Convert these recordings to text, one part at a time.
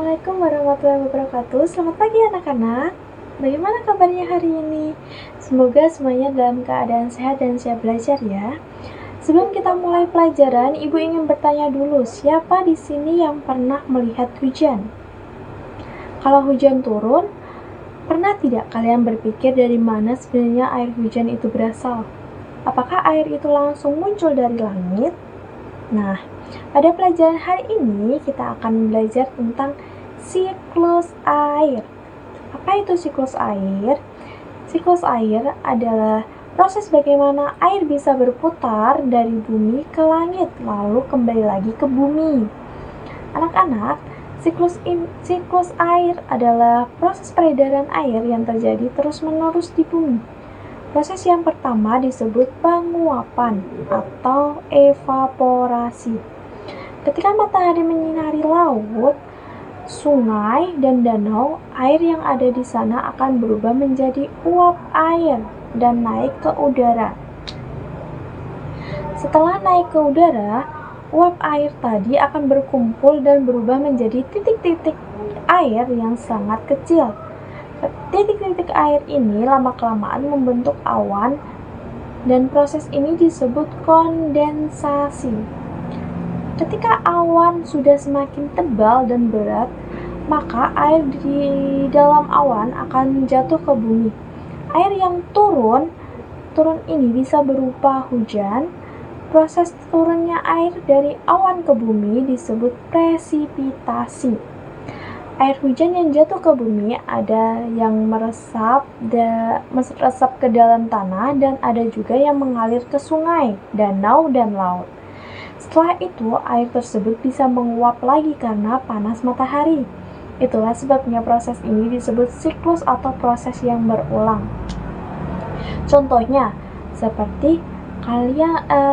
Assalamualaikum warahmatullahi wabarakatuh. Selamat pagi anak-anak. Bagaimana kabarnya hari ini? Semoga semuanya dalam keadaan sehat dan siap belajar ya. Sebelum kita mulai pelajaran, Ibu ingin bertanya dulu, siapa di sini yang pernah melihat hujan? Kalau hujan turun, pernah tidak kalian berpikir dari mana sebenarnya air hujan itu berasal? Apakah air itu langsung muncul dari langit? Nah, pada pelajaran hari ini kita akan belajar tentang siklus air. Apa itu siklus air? Siklus air adalah proses bagaimana air bisa berputar dari bumi ke langit, lalu kembali lagi ke bumi. Anak-anak, siklus air adalah proses peredaran air yang terjadi terus-menerus di bumi. Proses yang pertama disebut penguapan atau evaporasi. Ketika matahari menyinari laut, sungai, dan danau, air yang ada di sana akan berubah menjadi uap air dan naik ke udara. Setelah naik ke udara, uap air tadi akan berkumpul dan berubah menjadi titik-titik air yang sangat kecil. Titik-titik air ini lama-kelamaan membentuk awan dan proses ini disebut kondensasi. Ketika awan sudah semakin tebal dan berat, maka air di dalam awan akan jatuh ke bumi. Air yang turun ini bisa berupa hujan. Proses turunnya air dari awan ke bumi disebut presipitasi. Air hujan yang jatuh ke bumi ada yang meresap ke dalam tanah dan ada juga yang mengalir ke sungai, danau, dan laut. Setelah itu, air tersebut bisa menguap lagi karena panas matahari. Itulah sebabnya proses ini disebut siklus atau proses yang berulang. Contohnya, seperti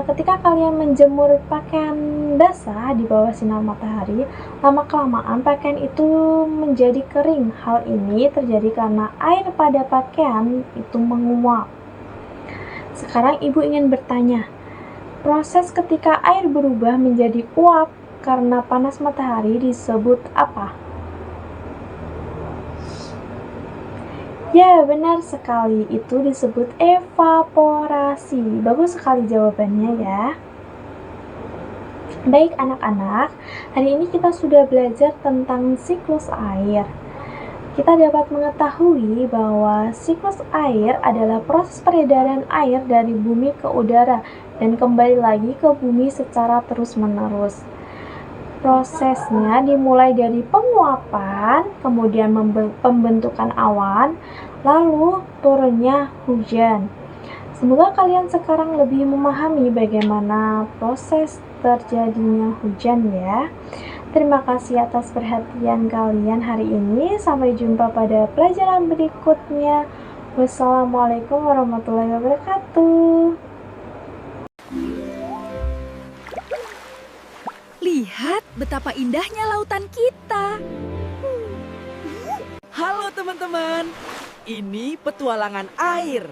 ketika kalian menjemur pakaian basah di bawah sinar matahari, lama-kelamaan pakaian itu menjadi kering. Hal ini terjadi karena air pada pakaian itu menguap. Sekarang Ibu ingin bertanya, proses ketika air berubah menjadi uap karena panas matahari disebut apa? Ya, benar sekali. Itu disebut evaporasi. Bagus sekali jawabannya ya. Baik anak-anak, hari ini kita sudah belajar tentang siklus air. Kita dapat mengetahui bahwa siklus air adalah proses peredaran air dari bumi ke udara dan kembali lagi ke bumi secara terus-menerus. Prosesnya dimulai dari penguapan, kemudian pembentukan awan, lalu turunnya hujan. Semoga kalian sekarang lebih memahami bagaimana proses terjadinya hujan ya. Terima kasih atas perhatian kalian hari ini. Sampai jumpa pada pelajaran berikutnya. Wassalamualaikum warahmatullahi wabarakatuh. Lihat betapa indahnya lautan kita. Halo teman-teman, ini petualangan air.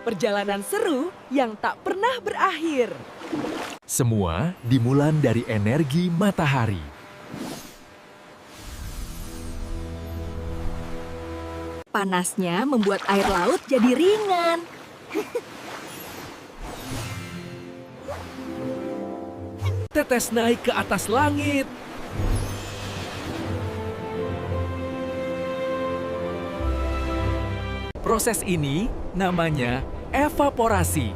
Perjalanan seru yang tak pernah berakhir. Semua dimulai dari energi matahari. Panasnya membuat air laut jadi ringan. Tetes naik ke atas langit. Proses ini namanya evaporasi.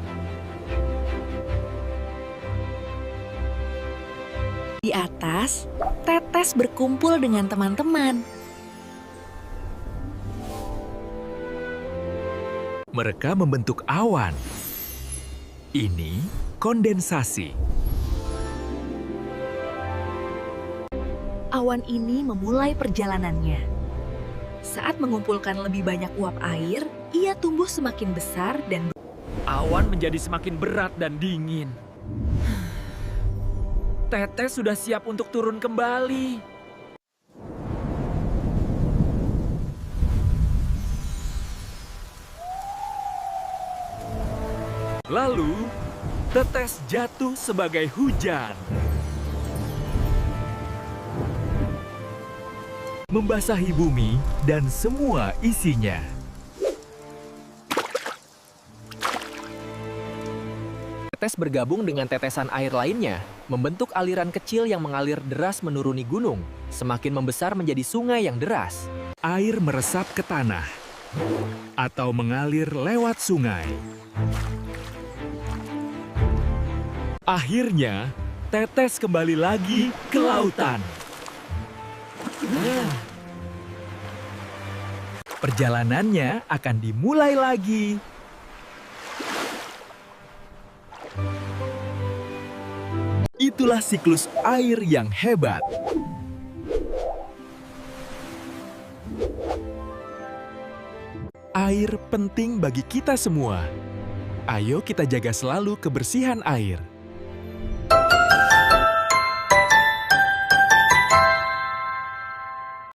Di atas, tetes berkumpul dengan teman-teman. Mereka membentuk awan. Ini kondensasi. Awan ini memulai perjalanannya. Saat mengumpulkan lebih banyak uap air, ia tumbuh semakin besar dan Awan menjadi semakin berat dan dingin. Tetes sudah siap untuk turun kembali. Lalu, tetes jatuh sebagai hujan. membasahi bumi dan semua isinya. Tetes bergabung dengan tetesan air lainnya, membentuk aliran kecil yang mengalir deras menuruni gunung, semakin membesar menjadi sungai yang deras. Air meresap ke tanah atau mengalir lewat sungai. Akhirnya, tetes kembali lagi ke lautan. Perjalanannya akan dimulai lagi. Itulah siklus air yang hebat. Air penting bagi kita semua. Ayo kita jaga selalu kebersihan air.